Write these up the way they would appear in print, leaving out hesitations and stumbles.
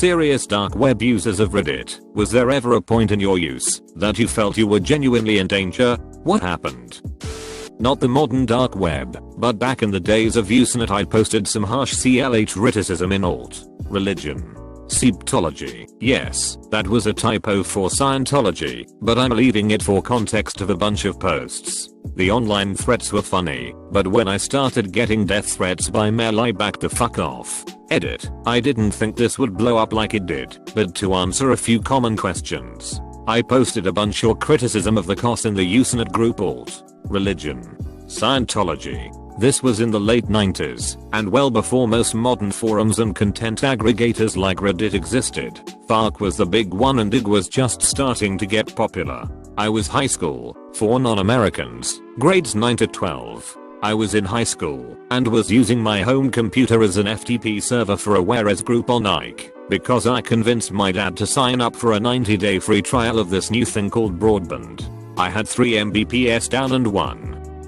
Serious dark web users of Reddit, was there ever a point in your use that you felt you were genuinely in danger? What happened? Not the modern dark web, but back in the days of Usenet I posted some harsh CLH criticism in alt. Religion. Septology. Yes, that was a typo for Scientology, but I'm leaving it for context of a bunch of posts. The online threats were funny, but when I started getting death threats by mail I backed the fuck off. Edit. I didn't think this would blow up like it did, but to answer a few common questions. I posted a bunch of criticism of the COS in the Usenet group alt. Religion. Scientology. This was in the late 90s, and well before most modern forums and content aggregators like Reddit existed. FARC was the big one and IG was just starting to get popular. I was high school, for non-Americans, grades 9 to 12. I was in high school, and was using my home computer as an FTP server for a Whereas group on Ike, because I convinced my dad to sign up for a 90-day free trial of this new thing called broadband. I had 3 Mbps down and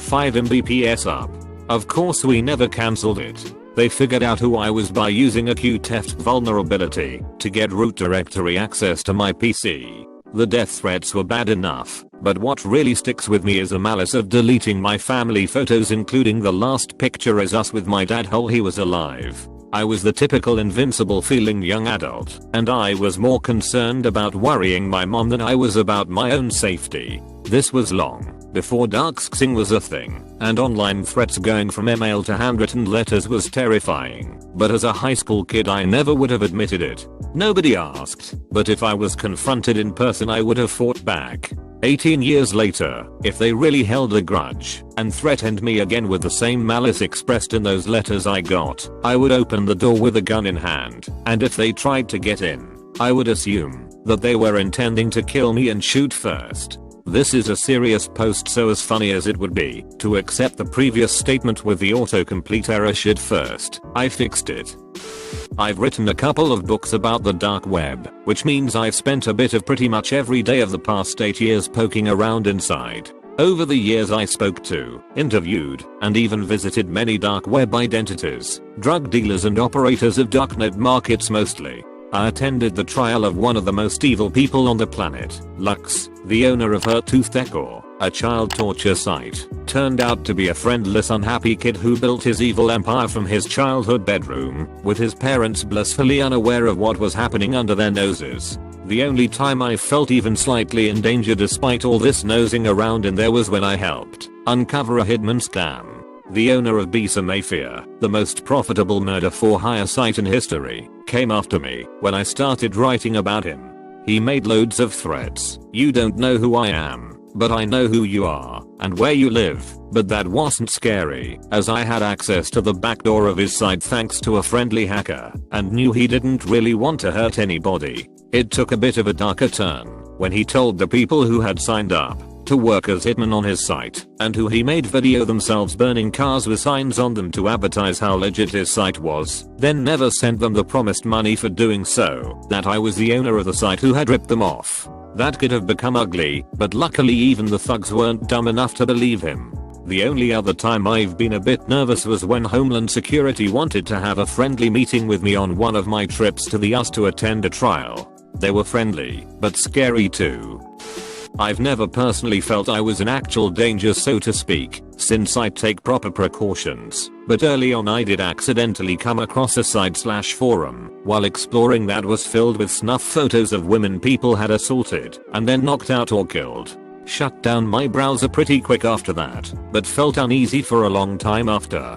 5 Mbps up. Of course we never cancelled it. They figured out who I was by using a Qtheft vulnerability to get root directory access to my PC. The death threats were bad enough, but what really sticks with me is the malice of deleting my family photos, including the last picture as us with my dad while he was alive. I was the typical invincible feeling young adult, and I was more concerned about worrying my mom than I was about my own safety. This was long before doxing was a thing, and online threats going from email to handwritten letters was terrifying, but as a high school kid I never would have admitted it. Nobody asked, but if I was confronted in person I would have fought back. 18 years later, if they really held a grudge and threatened me again with the same malice expressed in those letters I got, I would open the door with a gun in hand, and if they tried to get in, I would assume that they were intending to kill me and shoot first. This is a serious post, so as funny as it would be to accept the previous statement with the autocomplete error shit first, I fixed it. I've written a couple of books about the dark web, which means I've spent a bit of pretty much every day of the past 8 years poking around inside. Over the years I spoke to, interviewed, and even visited many dark web identities, drug dealers and operators of darknet markets mostly. I attended the trial of one of the most evil people on the planet, Lux, the owner of Her-Tooth Decor, a child torture site. Turned out to be a friendless unhappy kid who built his evil empire from his childhood bedroom, with his parents blissfully unaware of what was happening under their noses. The only time I felt even slightly in danger despite all this nosing around in there was when I helped uncover a Hidman scam. The owner of Bisa Mafia, the most profitable murder for hire site in history, came after me when I started writing about him. He made loads of threats. You don't know who I am, but I know who you are and where you live. But that wasn't scary, as I had access to the backdoor of his site thanks to a friendly hacker, and knew he didn't really want to hurt anybody. It took a bit of a darker turn when he told the people who had signed up to work as hitmen on his site, and who he made video themselves burning cars with signs on them to advertise how legit his site was, then never sent them the promised money for doing so, that I was the owner of the site who had ripped them off. That could have become ugly, but luckily even the thugs weren't dumb enough to believe him. The only other time I've been a bit nervous was when Homeland Security wanted to have a friendly meeting with me on one of my trips to the US to attend a trial. They were friendly, but scary too. I've never personally felt I was in actual danger, so to speak, since I take proper precautions, but early on I did accidentally come across a site/forum while exploring that was filled with snuff photos of women people had assaulted and then knocked out or killed. Shut down my browser pretty quick after that, but felt uneasy for a long time after.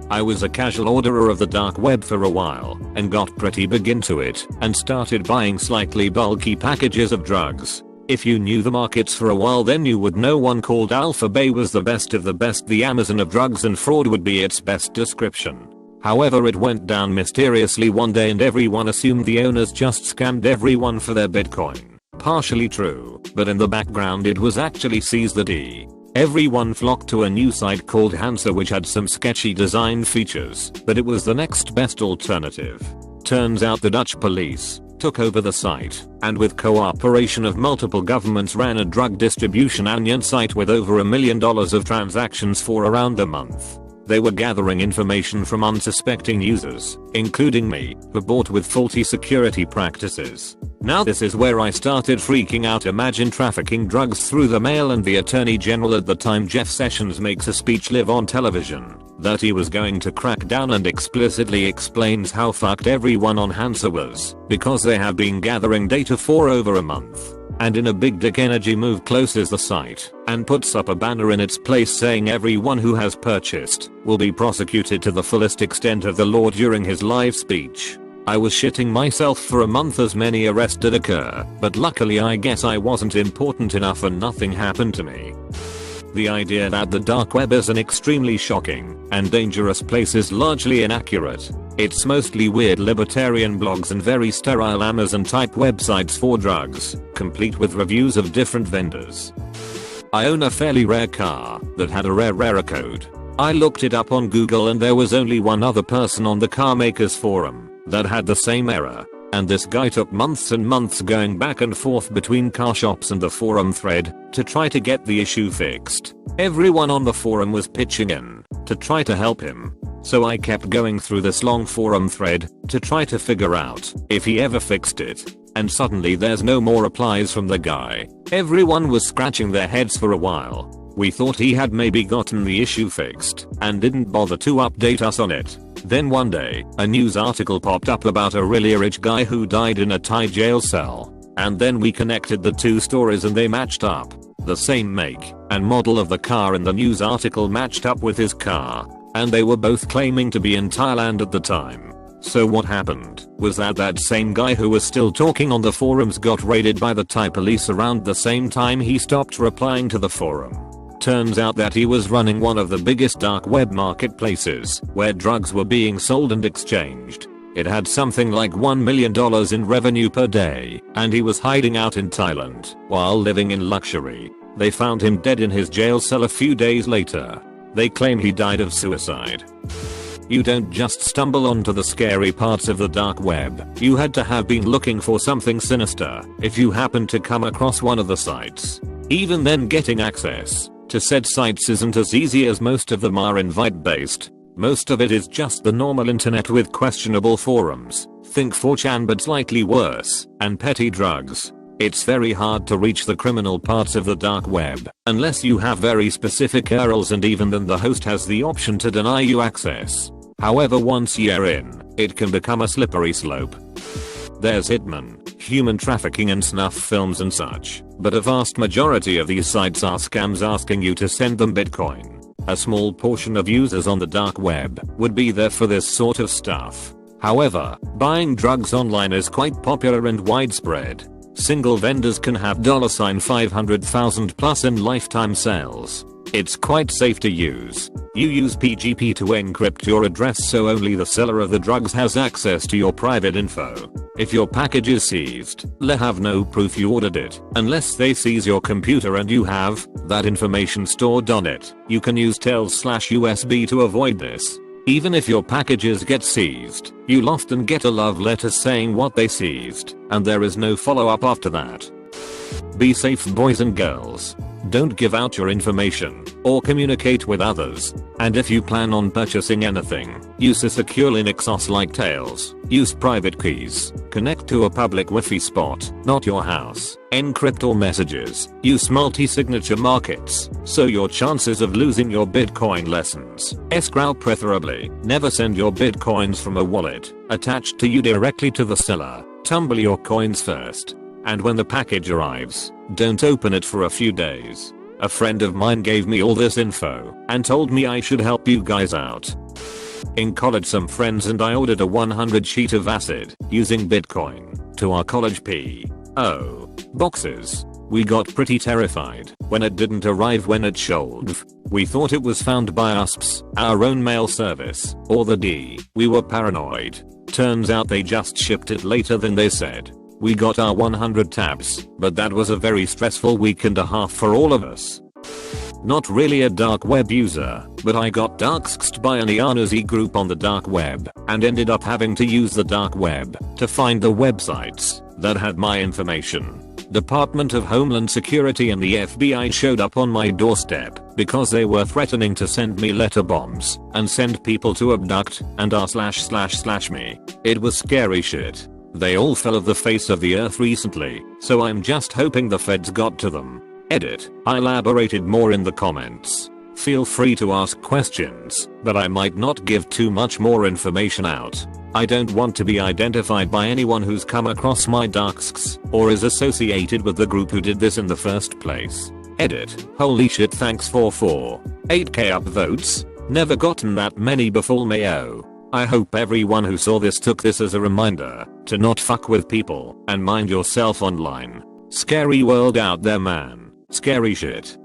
I was a casual orderer of the dark web for a while and got pretty big into it and started buying slightly bulky packages of drugs. If you knew the markets for a while then you would know one called Alpha Bay was the best of the best. The Amazon of drugs and fraud would be its best description. However, it went down mysteriously one day and everyone assumed the owners just scammed everyone for their Bitcoin. Partially true, but in the background it was actually seize the D. Everyone flocked to a new site called Hansa which had some sketchy design features, but it was the next best alternative. Turns out the Dutch police took over the site, and with cooperation of multiple governments ran a drug distribution onion site with over $1 million of transactions for around a month. They were gathering information from unsuspecting users, including me, who bought with faulty security practices. Now this is where I started freaking out. Imagine trafficking drugs through the mail, and the Attorney General at the time, Jeff Sessions, makes a speech live on television that he was going to crack down and explicitly explains how fucked everyone on Hansa was because they have been gathering data for over a month. And in a big dick energy move closes the site and puts up a banner in its place saying everyone who has purchased will be prosecuted to the fullest extent of the law during his live speech. I was shitting myself for a month as many arrests did occur, but luckily I guess I wasn't important enough and nothing happened to me. The idea that the dark web is an extremely shocking and dangerous place is largely inaccurate. It's mostly weird libertarian blogs and very sterile Amazon type websites for drugs, complete with reviews of different vendors. I own a fairly rare car that had a rare error code. I looked it up on Google and there was only one other person on the car makers forum that had the same error. And this guy took months and months going back and forth between car shops and the forum thread to try to get the issue fixed. Everyone on the forum was pitching in to try to help him. So I kept going through this long forum thread to try to figure out if he ever fixed it. And suddenly there's no more replies from the guy. Everyone was scratching their heads for a while. We thought he had maybe gotten the issue fixed and didn't bother to update us on it. Then one day, a news article popped up about a really rich guy who died in a Thai jail cell. And then we connected the two stories and they matched up. The same make and model of the car in the news article matched up with his car. And they were both claiming to be in Thailand at the time. So what happened was that same guy who was still talking on the forums got raided by the Thai police around the same time he stopped replying to the forum. Turns out that he was running one of the biggest dark web marketplaces where drugs were being sold and exchanged. It had something like $1 million in revenue per day, and he was hiding out in Thailand while living in luxury. They found him dead in his jail cell a few days later. They claim he died of suicide. You don't just stumble onto the scary parts of the dark web. You had to have been looking for something sinister if you happened to come across one of the sites. Even then, getting access to said sites isn't as easy as most of them are invite based. Most of it is just the normal internet with questionable forums. Think 4chan but slightly worse, and petty drugs. It's very hard to reach the criminal parts of the dark web unless you have very specific URLs, and even then the host has the option to deny you access. However, once you're in, it can become a slippery slope. There's hitman, human trafficking and snuff films and such, but a vast majority of these sites are scams asking you to send them Bitcoin. A small portion of users on the dark web would be there for this sort of stuff. However, buying drugs online is quite popular and widespread. Single vendors can have $500,000 plus in lifetime sales. It's quite safe to use. You use PGP to encrypt your address so only the seller of the drugs has access to your private info. If your package is seized, they have no proof you ordered it, unless they seize your computer and you have that information stored on it. You can use Tails/USB to avoid this. Even if your packages get seized, you'll often get a love letter saying what they seized, and there is no follow-up after that. Be safe, boys and girls. Don't give out your information or communicate with others. And if you plan on purchasing anything, use a secure Linux OS like Tails. Use private keys. Connect to a public Wi-Fi spot, not your house. Encrypt all messages. Use multi-signature markets, so your chances of losing your Bitcoin lessens. Escrow preferably. Never send your Bitcoins from a wallet attached to you directly to the seller. Tumble your coins first. And when the package arrives, don't open it for a few days. A friend of mine gave me all this info and told me I should help you guys out. In college, some friends and I ordered a 100 sheet of acid using Bitcoin to our college P.O. boxes. We got pretty terrified when it didn't arrive when it should. We thought it was found by USPS, our own mail service, or the D. We were paranoid. Turns out they just shipped it later than they said. We got our 100 tabs, but that was a very stressful week and a half for all of us. Not really a dark web user, but I got darksked by an Ianazi group on the dark web and ended up having to use the dark web to find the websites that had my information. Department of Homeland Security and the FBI showed up on my doorstep because they were threatening to send me letter bombs and send people to abduct and r//me. It was scary shit. They all fell off the face of the earth recently, so I'm just hoping the feds got to them. Edit. I elaborated more in the comments. Feel free to ask questions, but I might not give too much more information out. I don't want to be identified by anyone who's come across my tasks or is associated with the group who did this in the first place. Edit. Holy shit, thanks for 8k upvotes. Never gotten that many before, mayo. I hope everyone who saw this took this as a reminder to not fuck with people and mind yourself online. Scary world out there, man. Scary shit.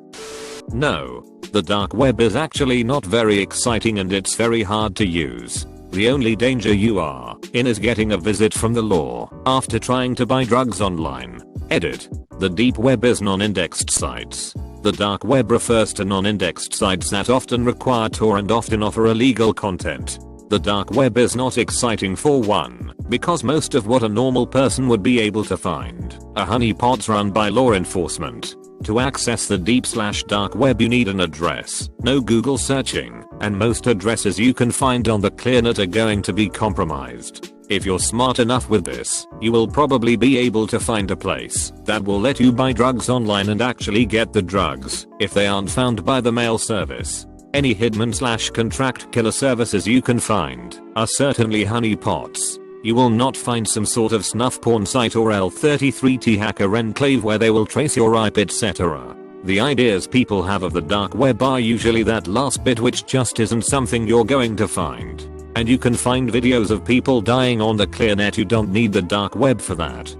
No, the dark web is actually not very exciting and it's very hard to use. The only danger you are in is getting a visit from the law after trying to buy drugs online. Edit. The deep web is non-indexed sites. The dark web refers to non-indexed sites that often require Tor and often offer illegal content. The dark web is not exciting for one, because most of what a normal person would be able to find are honeypots run by law enforcement. To access the deep/dark web you need an address, no Google searching, and most addresses you can find on the clearnet are going to be compromised. If you're smart enough with this, you will probably be able to find a place that will let you buy drugs online and actually get the drugs if they aren't found by the mail service. Any hitman/contract killer services you can find are certainly honeypots. You will not find some sort of snuff porn site or L33T hacker enclave where they will trace your IP, etc. The ideas people have of the dark web are usually that last bit, which just isn't something you're going to find. And you can find videos of people dying on the clearnet. You don't need the dark web for that.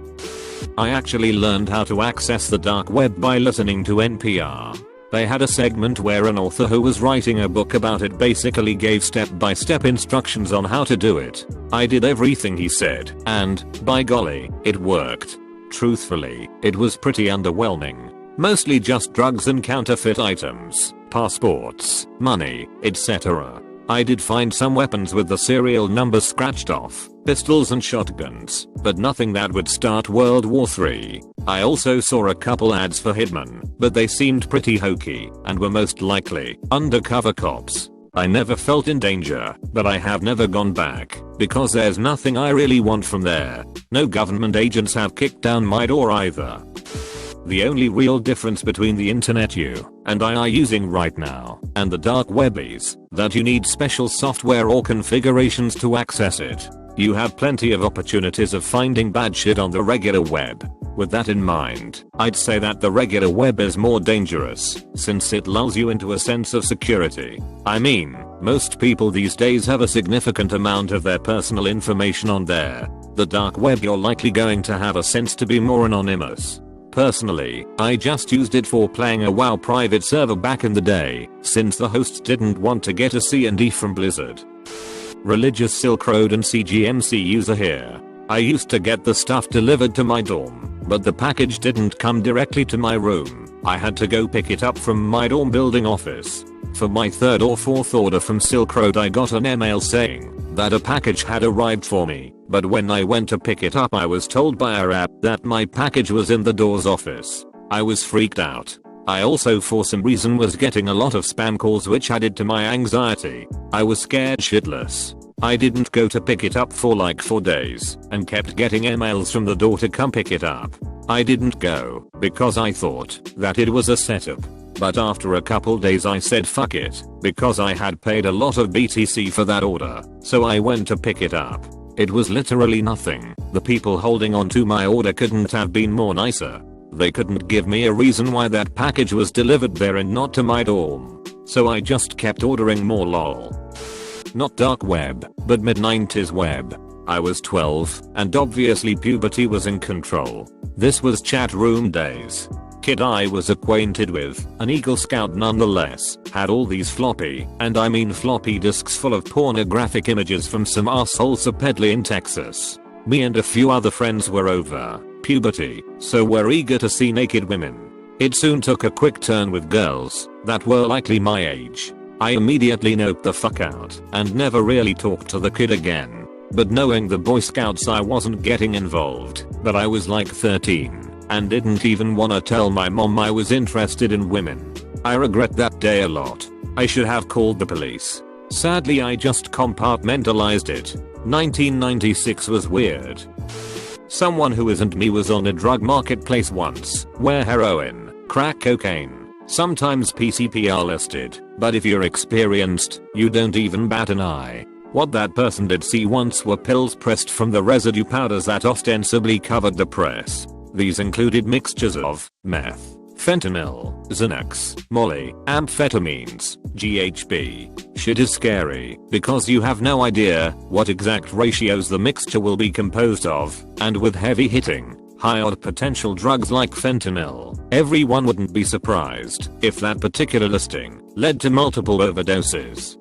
I actually learned how to access the dark web by listening to NPR. They had a segment where an author who was writing a book about it basically gave step-by-step instructions on how to do it. I did everything he said, and, by golly, it worked. Truthfully, it was pretty underwhelming. Mostly just drugs and counterfeit items, passports, money, etc. I did find some weapons with the serial numbers scratched off, pistols and shotguns, but nothing that would start World War III. I also saw a couple ads for hitmen, but they seemed pretty hokey and were most likely undercover cops. I never felt in danger, but I have never gone back because there's nothing I really want from there. No government agents have kicked down my door either. The only real difference between the internet you and I are using right now and the dark web is that you need special software or configurations to access it. You have plenty of opportunities of finding bad shit on the regular web. With that in mind, I'd say that the regular web is more dangerous since it lulls you into a sense of security. I mean, most people these days have a significant amount of their personal information on there. The dark web, you're likely going to have a sense to be more anonymous. Personally, I just used it for playing a WoW private server back in the day, since the hosts didn't want to get a C&D from Blizzard. Religious Silk Road and CGMC user here. I used to get the stuff delivered to my dorm, but the package didn't come directly to my room. I had to go pick it up from my dorm building office. For my third or fourth order from Silk Road, I got an email saying that a package had arrived for me, but when I went to pick it up I was told by a app that my package was in the door's office. I was freaked out. I also for some reason was getting a lot of spam calls, which added to my anxiety. I was scared shitless. I didn't go to pick it up for like 4 days and kept getting emails from the door to come pick it up. I didn't go because I thought that it was a setup. But after a couple days I said fuck it, because I had paid a lot of BTC for that order, so I went to pick it up. It was literally nothing. The people holding on to my order couldn't have been more nicer. They couldn't give me a reason why that package was delivered there and not to my dorm. So I just kept ordering more, lol. Not dark web, but mid-90s web. I was 12, and obviously puberty was in control. This was chat room days. Kid I was acquainted with, an Eagle Scout nonetheless, had all these floppy, and I mean floppy disks full of pornographic images from some asshole supposedly in Texas. Me and a few other friends were over puberty, so were eager to see naked women. It soon took a quick turn with girls that were likely my age. I immediately noped the fuck out and never really talked to the kid again. But knowing the Boy Scouts I wasn't getting involved, but I was like 13 and didn't even wanna tell my mom I was interested in women. I regret that day a lot. I should have called the police. Sadly I just compartmentalized it. 1996 was weird. Someone who isn't me was on a drug marketplace once, where heroin, crack cocaine, sometimes PCP are listed, but if you're experienced, you don't even bat an eye. What that person did see once were pills pressed from the residue powders that ostensibly covered the press. These included mixtures of meth, fentanyl, Xanax, Molly, amphetamines, GHB. Shit is scary because you have no idea what exact ratios the mixture will be composed of, and with heavy hitting, high-odd potential drugs like fentanyl, everyone wouldn't be surprised if that particular listing led to multiple overdoses.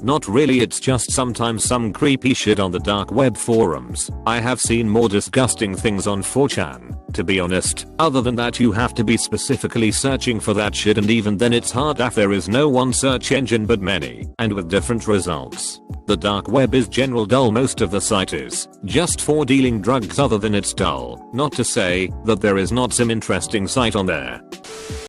Not really, it's just sometimes some creepy shit on the dark web forums. I have seen more disgusting things on 4chan, to be honest. Other than that you have to be specifically searching for that shit, and even then it's hard if there is no one search engine but many, and with different results. The dark web is general dull, most of the site is just for dealing drugs. Other than it's dull, not to say that there is not some interesting site on there.